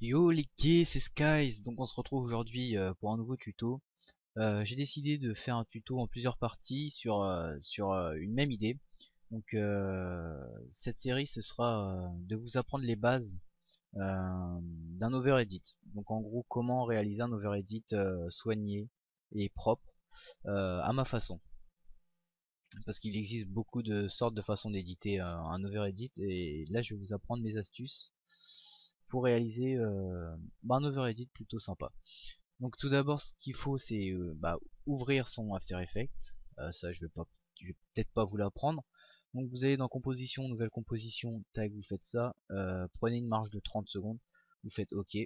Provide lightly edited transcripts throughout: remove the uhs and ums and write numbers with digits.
Yo les gays, c'est Skies, donc on se retrouve aujourd'hui pour un nouveau tuto. J'ai décidé de faire un tuto en plusieurs parties sur une même idée. Donc cette série ce sera de vous apprendre les bases d'un overedit. Donc en gros comment réaliser un overedit soigné et propre à ma façon. Parce qu'il existe beaucoup de sortes de façons d'éditer un overedit et là je vais vous apprendre mes astuces pour réaliser un overedit plutôt sympa. Donc tout d'abord ce qu'il faut c'est ouvrir son After Effects. Ça je vais peut-être pas vous l'apprendre. Donc vous allez dans composition, nouvelle composition, tag, vous faites ça, prenez une marge de 30 secondes, vous faites OK.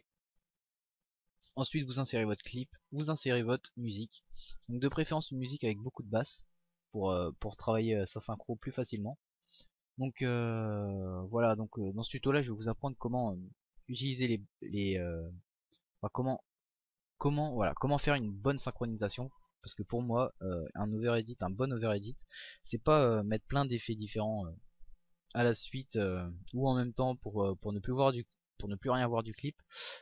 Ensuite vous insérez votre clip, vous insérez votre musique. Donc de préférence une musique avec beaucoup de basse pour travailler sa synchro plus facilement. Donc voilà, donc dans ce tuto là je vais vous apprendre comment utiliser comment faire une bonne synchronisation. Parce que pour moi un bon overedit c'est pas mettre plein d'effets différents à la suite ou en même temps pour ne plus pour ne plus rien voir du clip.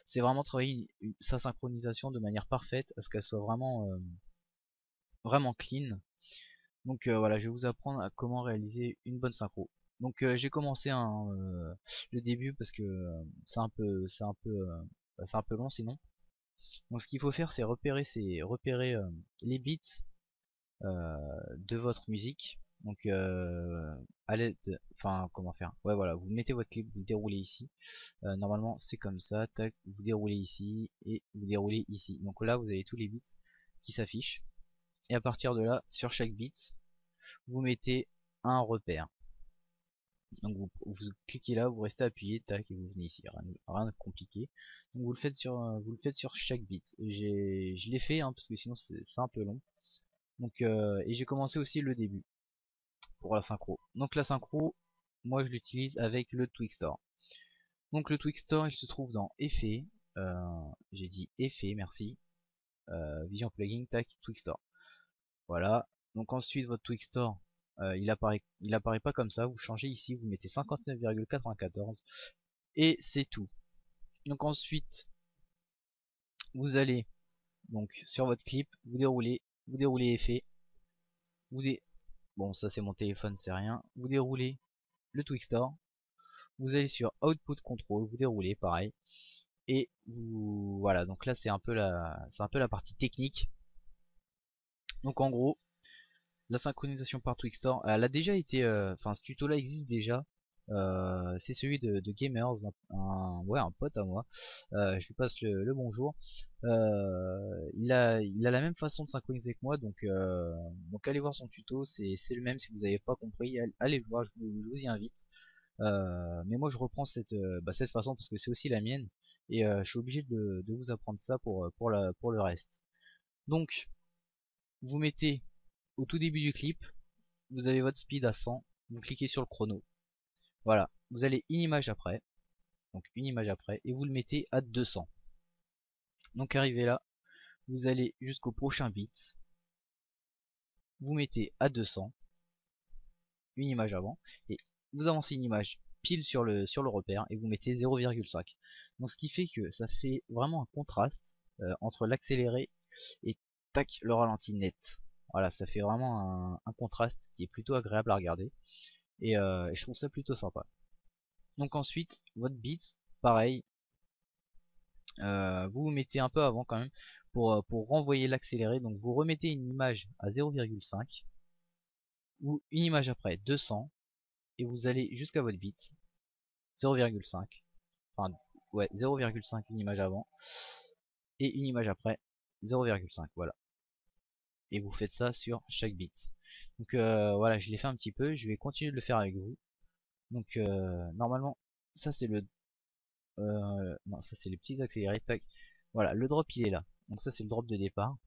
C'est vraiment travailler sa synchronisation de manière parfaite à ce qu'elle soit vraiment clean. Donc voilà, je vais vous apprendre à comment réaliser une bonne synchro. Donc j'ai commencé le début parce que c'est un peu long sinon. Donc ce qu'il faut faire c'est repérer les beats de votre musique. Donc à l'aide, enfin comment faire. Ouais voilà, vous mettez votre clip, vous le déroulez ici. Normalement c'est comme ça, tac, vous déroulez ici et vous déroulez ici. Donc là vous avez tous les beats qui s'affichent. Et à partir de là, sur chaque beat, vous mettez un repère. Donc vous cliquez là, vous restez appuyé, tac, et vous venez ici, rien de compliqué. Donc vous le faites sur chaque bit. Je l'ai fait parce que sinon c'est un peu long. Donc et j'ai commencé aussi le début pour la synchro. Donc la synchro, moi je l'utilise avec le Twixtor. Donc le Twixtor il se trouve dans Effets, j'ai dit Effets, merci, Vision Plugin, tac, Twixtor. Voilà. Donc ensuite votre Twixtor il apparaît pas comme ça, vous changez ici, vous mettez 59,94 et c'est tout. Donc ensuite vous allez donc sur votre clip, vous déroulez effet, bon ça c'est mon téléphone c'est rien, vous déroulez le Twixtor, vous allez sur Output Control, vous déroulez pareil et vous voilà, donc là c'est un peu la partie technique. Donc en gros la synchronisation par Twixtor, elle a déjà été, enfin ce tuto là existe déjà. C'est celui de Gamers, ouais, un pote à moi. Je lui passe le bonjour. Il a la même façon de synchroniser que moi, donc allez voir son tuto, c'est le même si vous n'avez pas compris, allez le voir, je vous y invite. Mais moi je reprends cette façon parce que c'est aussi la mienne et je suis obligé de vous apprendre ça pour le reste. Donc vous mettez au tout début du clip, vous avez votre speed à 100, vous cliquez sur le chrono. Voilà, vous allez une image après, donc une image après, et vous le mettez à 200. Donc arrivé là, vous allez jusqu'au prochain bit, vous mettez à 200, une image avant, et vous avancez une image pile sur le repère, et vous mettez 0,5. Donc ce qui fait que ça fait vraiment un contraste entre l'accéléré et tac, le ralenti net. Voilà, ça fait vraiment un contraste qui est plutôt agréable à regarder. Et je trouve ça plutôt sympa. Donc ensuite, votre beat, pareil, vous vous mettez un peu avant quand même pour renvoyer l'accéléré. Donc vous remettez une image à 0,5 ou une image après 200 et vous allez jusqu'à votre beat 0,5. Enfin ouais 0,5 une image avant et une image après 0,5. Voilà. et vous faites ça sur chaque bit. Donc voilà, je l'ai fait un petit peu, je vais continuer de le faire avec vous. Donc normalement ça c'est le non, ça c'est les petits accélérés. Tac. Voilà, le drop il est là. Donc ça c'est le drop de départ.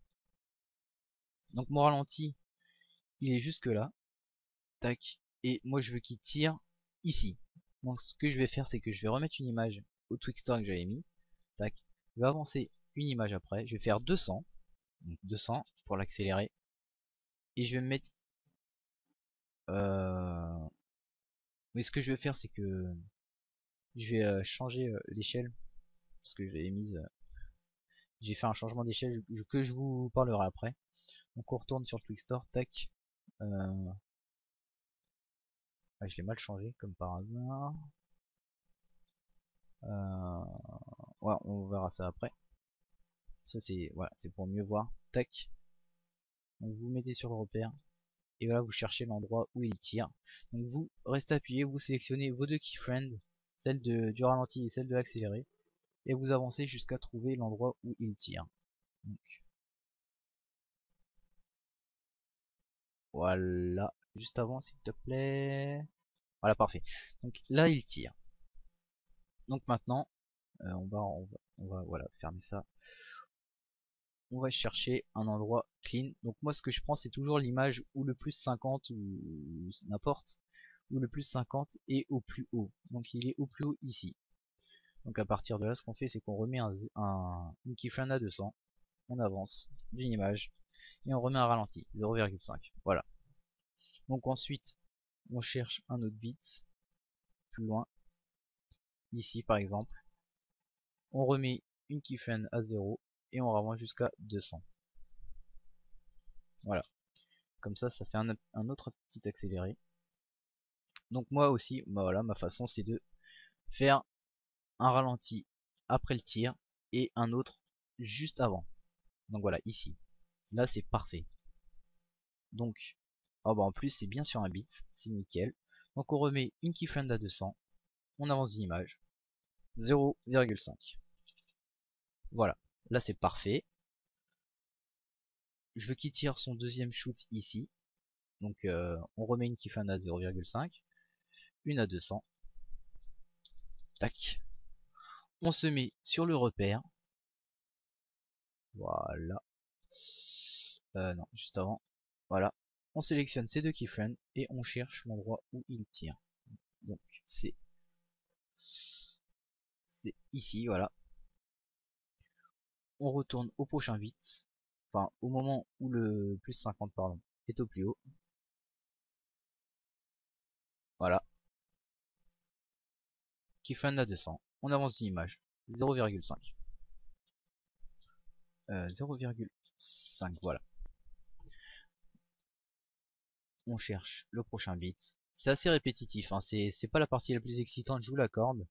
Donc mon ralenti il est jusque là. Tac. Et moi je veux qu'il tire ici. Donc ce que je vais faire c'est que je vais remettre une image au Twixtor que j'avais mis. Tac. Je vais avancer une image après. Je vais faire 200. Donc 200 pour l'accélérer. Et je vais me mettre... Mais ce que je vais faire c'est que je vais changer l'échelle. Parce que j'avais mise... j'ai fait un changement d'échelle que je vous parlerai après. Donc on retourne sur le Twixtor. Tac. Ah, je l'ai mal changé comme par hasard. Ouais, on verra ça après. Ça c'est voilà, c'est pour mieux voir. Tac. Donc vous mettez sur le repère et voilà, vous cherchez l'endroit où il tire. Donc vous restez appuyé, vous sélectionnez vos deux keyframes, celle du ralenti et celle de l'accéléré, et vous avancez jusqu'à trouver l'endroit où il tire. Donc voilà, juste avant s'il te plaît. Voilà, parfait. Donc là il tire. Donc maintenant on va voilà, fermer ça. On va chercher un endroit clean. Donc moi ce que je prends c'est toujours l'image où le plus 50 ou n'importe, où le plus 50 est au plus haut. Donc il est au plus haut ici. Donc à partir de là ce qu'on fait c'est qu'on remet une keyframe à 200, on avance d'une image et on remet un ralenti 0,5. Voilà. Donc ensuite on cherche un autre bit plus loin, ici par exemple. On remet une keyframe à 0 et on remonte jusqu'à 200. Voilà. Comme ça fait un autre petit accéléré. Donc moi aussi, bah voilà, ma façon c'est de faire un ralenti après le tir et un autre juste avant. Donc voilà, ici. Là c'est parfait. Donc, oh bah en plus c'est bien sur un bit, c'est nickel. Donc on remet une keyframe à 200, on avance une image, 0,5. Voilà, là c'est parfait. Je veux qu'il tire son deuxième shoot ici. Donc on remet une keyframe à 0,5, une à 200. Tac. On se met sur le repère. Voilà. Non, juste avant. Voilà. On sélectionne ces deux keyframes et on cherche l'endroit où il tire. Donc c'est ici, voilà. On retourne au prochain bit. Enfin, au moment où le plus 50 pardon, est au plus haut. Voilà. Keyframe à 200. On avance d'une image. 0,5. 0,5, voilà. On cherche le prochain bit. C'est assez répétitif, hein. C'est pas la partie la plus excitante, je vous l'accorde.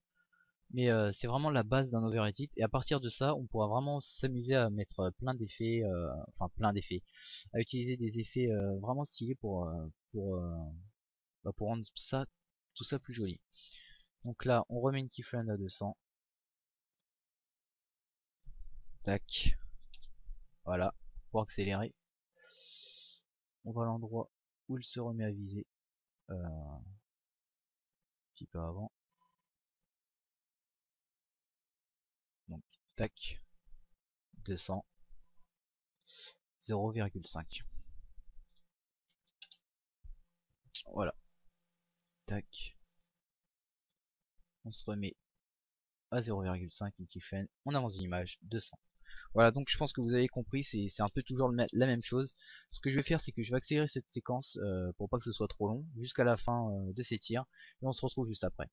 Mais c'est vraiment la base d'un overedit. Et à partir de ça, on pourra vraiment s'amuser à mettre plein d'effets, enfin plein d'effets, à utiliser des effets vraiment stylés pour rendre ça, tout ça plus joli. Donc là, on remet une keyframe à 200. Tac. Voilà, pour accélérer. On va à l'endroit où il se remet à viser. Un petit peu avant. Donc, tac. 200. 0,5. Voilà. Tac. On se remet à 0,5 une keyframe. On avance une image. 200. Voilà, donc je pense que vous avez compris, c'est un peu toujours la même chose. Ce que je vais faire, c'est que je vais accélérer cette séquence pour pas que ce soit trop long, jusqu'à la fin de ces tirs, et on se retrouve juste après.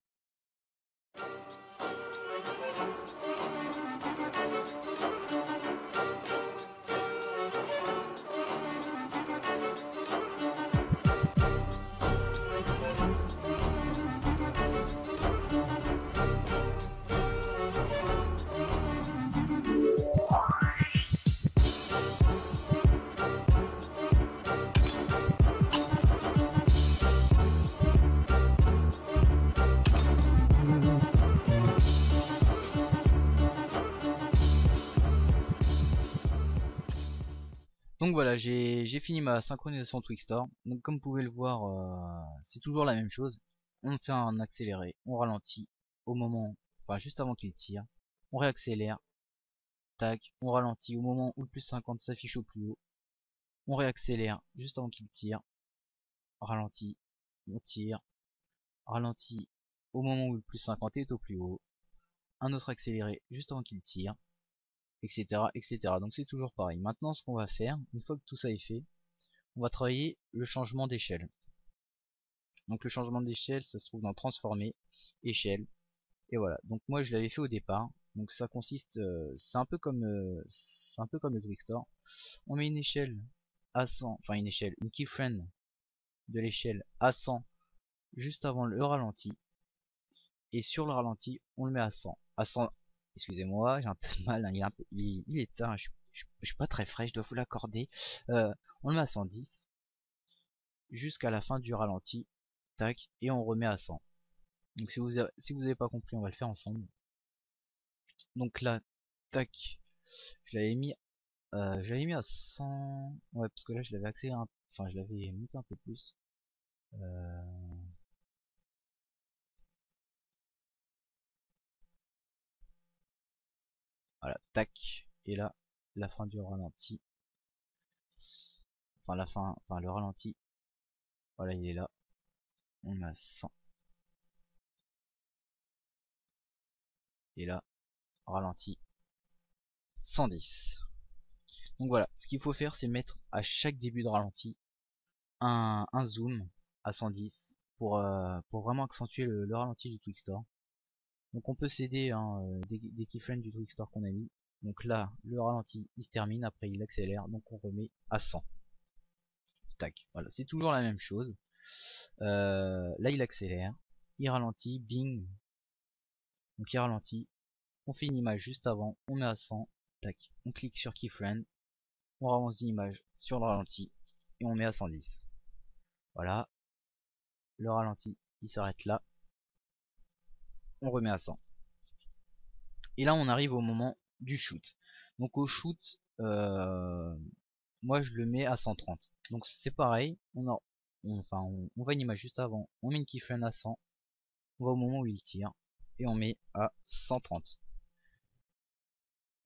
Donc voilà, j'ai fini ma synchronisation Twixtor. Donc comme vous pouvez le voir, c'est toujours la même chose. On fait un accéléré, on ralentit au moment, enfin juste avant qu'il tire. On réaccélère, tac, on ralentit au moment où le plus 50 s'affiche au plus haut. On réaccélère juste avant qu'il tire, ralentit, on tire, ralentit au moment où le plus 50 est au plus haut. Un autre accéléré juste avant qu'il tire, etc., etc. Donc c'est toujours pareil. Maintenant, ce qu'on va faire, une fois que tout ça est fait, on va travailler le changement d'échelle. Donc le changement d'échelle, ça se trouve dans transformer, échelle, et voilà. Donc moi je l'avais fait au départ. Donc ça consiste, c'est un peu comme le Twixtor. On met une échelle à 100, enfin une échelle, une keyframe de l'échelle à 100 juste avant le ralenti, et sur le ralenti on le met à 100. À 100, excusez-moi, j'ai un peu de mal, hein, il est tard, je suis pas très frais, je dois vous l'accorder. On le met à 110 jusqu'à la fin du ralenti, tac, et on remet à 100. Donc si vous avez pas compris, on va le faire ensemble. Donc là, tac, je l'avais mis à 100. Ouais, parce que là je l'avais accéléré enfin je l'avais monté un peu plus. Voilà, tac, et là la fin du ralenti, enfin le ralenti, voilà, il est là, on a 100, et là ralenti 110. Donc voilà, ce qu'il faut faire, c'est mettre à chaque début de ralenti un zoom à 110 pour vraiment accentuer le ralenti du Twixtor. Donc on peut s'aider, hein, des keyframes du Twixtor qu'on a mis. Donc là, le ralenti il se termine, après il accélère, donc on remet à 100. Tac, voilà, c'est toujours la même chose. Là il accélère, il ralentit, bing. Donc il ralentit, on fait une image juste avant, on met à 100, tac, on clique sur keyframe, on avance l'image sur le ralenti et on met à 110. Voilà, le ralenti il s'arrête là, on remet à 100. Et là on arrive au moment du shoot. Donc au shoot, moi je le mets à 130. Donc c'est pareil, on va une image juste avant, on met une keyframe à 100, on va au moment où il tire et on met à 130.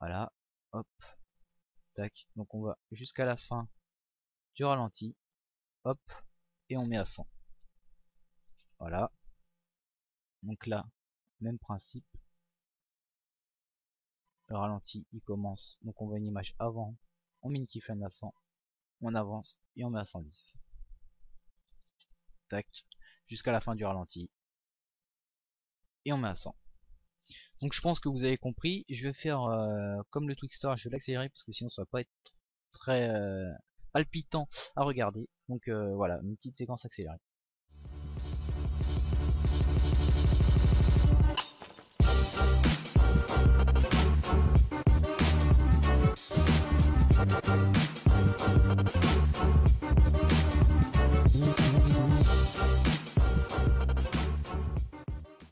Voilà, hop, tac, donc on va jusqu'à la fin du ralenti, hop, et on met à 100. Voilà, donc là, même principe, le ralenti il commence, donc on voit une image avant, on met une keyframe à 100, on avance et on met à 110. Tac, jusqu'à la fin du ralenti, et on met à 100. Donc je pense que vous avez compris, je vais faire comme le Twixtor, je vais l'accélérer parce que sinon ça va pas être très palpitant à regarder. Donc voilà, une petite séquence accélérée.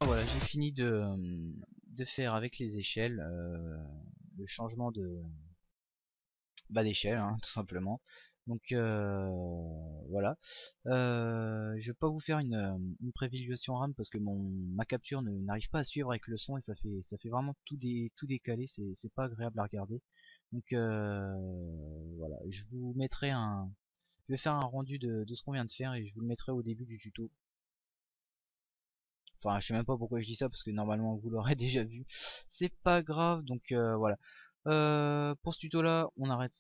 Voilà, j'ai fini de faire avec les échelles le changement d'échelle, hein, tout simplement. Donc voilà. Je vais pas vous faire une prévisualisation RAM parce que ma capture n'arrive pas à suivre avec le son et ça fait vraiment tout décalé, c'est pas agréable à regarder. Donc voilà, je vais faire un rendu de ce qu'on vient de faire et je vous le mettrai au début du tuto. Enfin, je sais même pas pourquoi je dis ça parce que normalement vous l'aurez déjà vu. C'est pas grave, donc voilà. Pour ce tuto là, on arrête.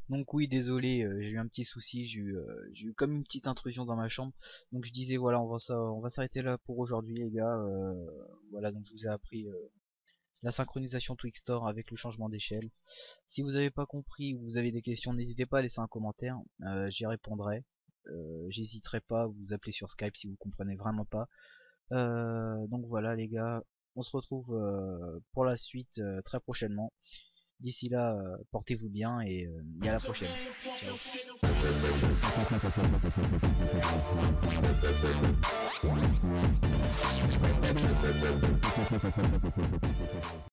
Donc oui, désolé, j'ai eu un petit souci, j'ai eu comme une petite intrusion dans ma chambre. Donc je disais voilà, on va s'arrêter là pour aujourd'hui les gars. Voilà, donc je vous ai appris la synchronisation Twixtor avec le changement d'échelle. Si vous n'avez pas compris ou vous avez des questions, n'hésitez pas à laisser un commentaire, j'y répondrai. J'hésiterai pas à vous appeler sur Skype si vous comprenez vraiment pas. Donc voilà les gars, on se retrouve pour la suite très prochainement. D'ici là, portez-vous bien et à la prochaine. Ciao.